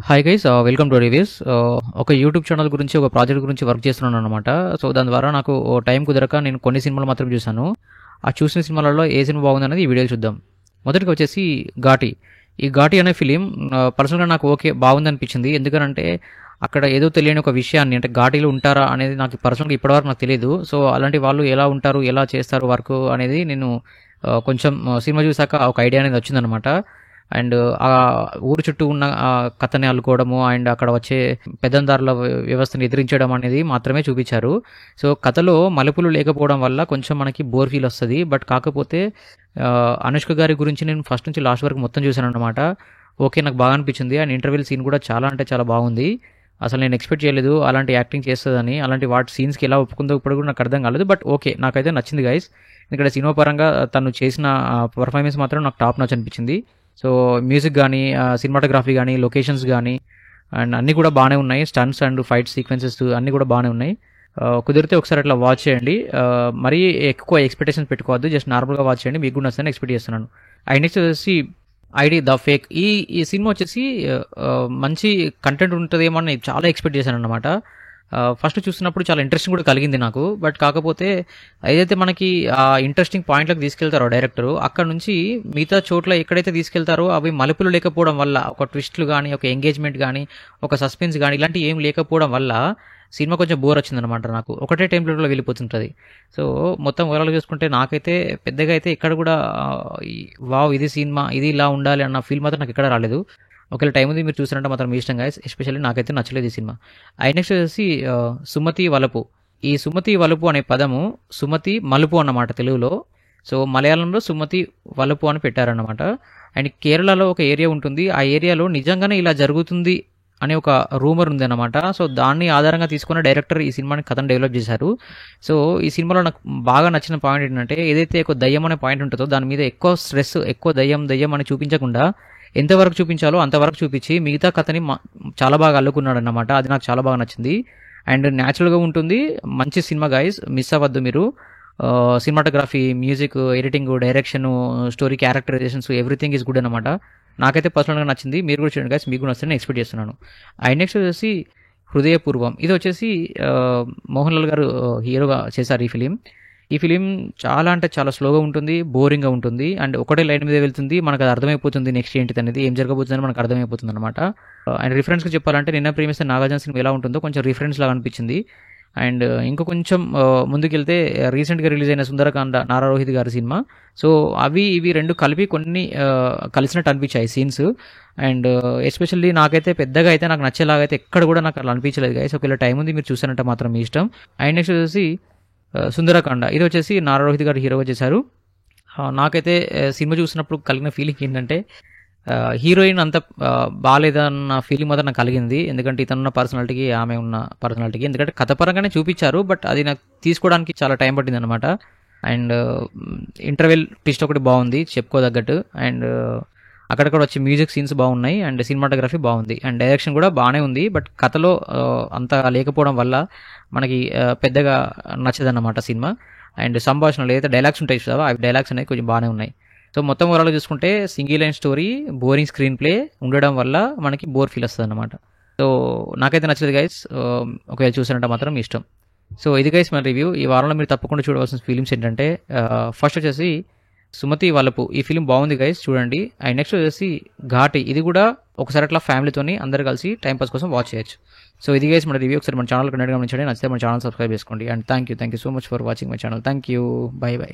Hi guys, welcome two reviews. ఒక YouTube channel గురించి, ఒక ప్రాజెక్ట్ గురించి వర్క్ చేస్తున్నాను అనమాట. సో దాని ద్వారా నాకు టైం కుదరక నేను కొన్ని సినిమాలు మాత్రం చూశాను. ఆ చూసిన సినిమాలలో ఏ సినిమా బాగుందనేది ఈ వీడియో చూద్దాం. మొదటిగా వచ్చేసి ఘాటి. ఈ ఘాటి అనే ఫిలిం పర్సనల్గా నాకు ఓకే బాగుంది అనిపించింది. ఎందుకంటే అక్కడ ఏదో తెలియని ఒక విషయాన్ని, అంటే ఘాటీలో ఉంటారా అనేది నాకు పర్సనల్గా ఇప్పటివరకు నాకు తెలియదు. సో అలాంటి వాళ్ళు ఎలా ఉంటారు, ఎలా చేస్తారు వర్క్ అనేది నేను కొంచెం సినిమా చూసాక ఒక ఐడియా అనేది వచ్చిందనమాట. అండ్ ఆ ఊరు చుట్టూ ఉన్న కథని అల్లుకోవడము అండ్ అక్కడ వచ్చే పెద్దందారుల వ్యవస్థను ఎదిరించడం అనేది మాత్రమే చూపించారు. సో కథలో మలుపులు లేకపోవడం వల్ల కొంచెం మనకి బోర్ ఫీల్ వస్తుంది. బట్ కాకపోతే అనుష్క గారి గురించి నేను ఫస్ట్ నుంచి లాస్ట్ వరకు మొత్తం చూశాను అనమాట. ఓకే, నాకు బాగా అనిపించింది. అండ్ ఇంటర్వ్యూల్ సీన్ కూడా చాలా అంటే చాలా బాగుంది. అసలు నేను ఎక్స్పెక్ట్ చేయలేదు అలాంటి యాక్టింగ్ చేస్తుందని. అలాంటి వాటి సీన్స్కి ఎలా ఒప్పుకుందో ఇప్పుడు కూడా నాకు అర్థం కాలేదు. బట్ ఓకే, నాకైతే నచ్చింది గైస్. ఇక్కడ సినిమా పరంగా తను చేసిన పర్ఫార్మెన్స్ మాత్రం నాకు టాప్ నచ్ అనిపించింది. సో మ్యూజిక్ కానీ, సినిమాటోగ్రఫీ కానీ, లొకేషన్స్ కానీ అండ్ అన్నీ కూడా బాగానే ఉన్నాయి. స్టంట్స్ అండ్ ఫైట్ సీక్వెన్సెస్ అన్నీ కూడా బాగానే ఉన్నాయి. కుదిరితే ఒకసారి అట్లా వాచ్ చేయండి. మరీ ఎక్కువ ఎక్స్పెక్టేషన్స్ పెట్టుకోవద్దు, జస్ట్ నార్మల్గా వాచ్ చేయండి. మీకు కూడా నచ్చిందని ఎక్స్పెక్ట్ చేస్తున్నాను. అండ్ నెక్స్ట్ వచ్చేసి ఐడి ద ఫేక్. ఈ సినిమా వచ్చేసి మంచి కంటెంట్ ఉంటుందేమో అని చాలా ఎక్స్పెక్ట్ చేశాను అనమాట. ఫస్ట్ చూస్తున్నప్పుడు చాలా ఇంట్రెస్టింగ్ కూడా కలిగింది నాకు. బట్ కాకపోతే ఏదైతే మనకి ఆ ఇంట్రెస్టింగ్ పాయింట్లకు తీసుకెళ్తారో డైరెక్టర్, అక్కడ నుంచి మిగతా చోట్ల ఎక్కడైతే తీసుకెళ్తారో అవి మలుపులు లేకపోవడం వల్ల, ఒక ట్విస్ట్లు కానీ, ఒక ఎంగేజ్మెంట్ కానీ, ఒక సస్పెన్స్ కానీ ఇలాంటివి ఏం లేకపోవడం వల్ల సినిమా కొంచెం బోర్ వచ్చిందనమాట. నాకు ఒకటే టెంప్లెట్లో వెళ్ళిపోతుంటుంది. సో మొత్తం ఓవరాల్ చూసుకుంటే నాకైతే పెద్దగా అయితే ఇక్కడ కూడా వావ్ ఇది సినిమా, ఇది ఇలా ఉండాలి అన్న ఫీల్ మాత్రం నాకు ఎక్కడ రాలేదు. ఒకవేళ టైం ఉంది మీరు చూసారంటే మాత్రం మీ ఇష్టం గాయస్. ఎస్పెషల్లీ నాకైతే నచ్చలేదు ఈ సినిమా. నెక్స్ట్ వచ్చేసి సుమతి వలపు. ఈ సుమతి వలుపు అనే పదము సుమతి మలుపు అన్నమాట తెలుగులో. సో మలయాళంలో సుమతి వలుపు అని పెట్టారన్నమాట. అండ్ కేరళలో ఒక ఏరియా ఉంటుంది. ఆ ఏరియాలో నిజంగానే ఇలా జరుగుతుంది అనే ఒక రూమర్ ఉంది అన్నమాట. సో దాన్ని ఆధారంగా తీసుకున్న డైరెక్టర్ ఈ సినిమాని కథను డెవలప్ చేశారు. సో ఈ సినిమాలో నాకు బాగా నచ్చిన పాయింట్ ఏంటంటే, ఏదైతే ఒక దయ్యం అనే పాయింట్ ఉంటుందో దాని మీద ఎక్కువ స్ట్రెస్, ఎక్కువ దయ్యం అని చూపించకుండా ఎంతవరకు చూపించాలో అంతవరకు చూపించి మిగతా కథని చాలా బాగా అల్లుకున్నాడు అన్నమాట. అది నాకు చాలా బాగా నచ్చింది. అండ్ న్యాచురల్గా ఉంటుంది. మంచి సినిమా గైస్, మిస్ అవ్వద్దు మీరు. Cinematography, music, editing, direction, story, characterisations everything is good అనమాట. నాకైతే పర్సనల్గా నచ్చింది. మీరు కూడా చూడండి గైస్, మీకు కూడా నచ్చిందని ఎక్స్పెక్ట్ చేస్తున్నాను. నెక్స్ట్ వచ్చేసి హృదయపూర్వం. ఇది వచ్చేసి మోహన్ లాల్ గారు హీరోగా చేశారు ఈ ఫిలిం చాలా అంటే చాలా స్లోగా ఉంటుంది, బోరింగ్గా ఉంటుంది. అండ్ ఒకటే లైన్ మీద వెళ్తుంది, మనకు అది అర్థమైపోతుంది నెక్స్ట్ ఏంటిది అనేది, ఏం జరగబోతుందని మనకు అర్థమైపోతుంది అనమాట. అండ్ రిఫరెన్స్గా చెప్పాలంటే నిన్న ప్రేమిస్తే నాగార్జున సినిమా ఎలా ఉంటుందో కొంచెం రిఫరెన్స్ లాగా అనిపించింది. అండ్ ఇంకో కొంచెం ముందుకెళ్తే రీసెంట్గా రిలీజ్ అయిన సుందరకాండ, నారా రోహిత్ గారి సినిమా. సో ఇవి రెండు కలిపి కొన్ని కలిసినట్టు అనిపించాయి సీన్స్. అండ్ ఎస్పెషల్లీ నాకైతే పెద్దగా అయితే నాకు నచ్చేలాగా అయితే ఎక్కడ కూడా నాకు అలా అనిపించలేదు గైస్. ఒకవేళ టైం ఉంది మీరు చూసానంటే మాత్రం మీ ఇష్టం. అండ్ నెక్స్ట్ వచ్చేసి సుందరకాండ. ఇది వచ్చేసి నారా రోహిత్ గారు హీరోగా చేశారు. నాకైతే సినిమా చూసినప్పుడు కలిగిన ఫీలింగ్ ఏంటంటే, హీరోయిన్ అంత బాగాలేదన్న ఫీలింగ్ మాత్రం నాకు కలిగింది. ఎందుకంటే ఇతనున్న పర్సనాలిటీకి, ఆమె ఉన్న పర్సనాలిటీకి, ఎందుకంటే కథపరంగానే చూపించారు బట్ అది నాకు తీసుకోవడానికి చాలా టైం పట్టింది అనమాట. అండ్ ఇంటర్వెల్ ట్విస్ట్ ఒకటి బాగుంది చెప్పుకోదగ్గట్టు. అండ్ అక్కడక్కడ వచ్చే మ్యూజిక్ సీన్స్ బాగున్నాయి. అండ్ సినిమాటోగ్రఫీ బాగుంది. అండ్ డైరెక్షన్ కూడా బాగానే ఉంది. బట్ కథలో అంత లేకపోవడం వల్ల మనకి పెద్దగా నచ్చదన్నమాట సినిమా. అండ్ సంభాషణలు ఏదైతే డైలాగ్స్ ఉంటాయి చూసావా, అవి డైలాగ్స్ అనేవి కొంచెం బాగానే ఉన్నాయి. సో మొత్తం ఓవరాల్గా చూసుకుంటే single line story, boring screen play ఉండడం వల్ల మనకి బోర్ ఫీల్ వస్తుంది అనమాట. సో నాకైతే నచ్చలేదు గైస్. ఒకవేళ చూసారంటే మాత్రం ఇష్టం. సో ఇది గైస్ మన రివ్యూ. ఈ వారంలో మీరు తప్పకుండా చూడవలసిన ఫిలిమ్స్ ఏంటంటే, ఫస్ట్ వచ్చేసి సుమతి వలపు. ఈ ఫిలిం బాగుంది గైస్, చూడండి. అండ్ నెక్స్ట్ వచ్చేసి ఘాటి. ఇది కూడా ఒకసారి అట్లా ఫ్యామిలీతోని అందరు కలిసి టైంపాస్ కోసం వాచ్ చేయొచ్చు. సో ఇది గైస్ మన రివ్యూ. ఒకసారి మన ఛానల్ కనెక్ట్ గమనించండి. నచ్చితే మన ఛానల్ సబ్స్క్రైబ్ చేసుకోండి. And thank you so much for watching my channel. Thank you, by by.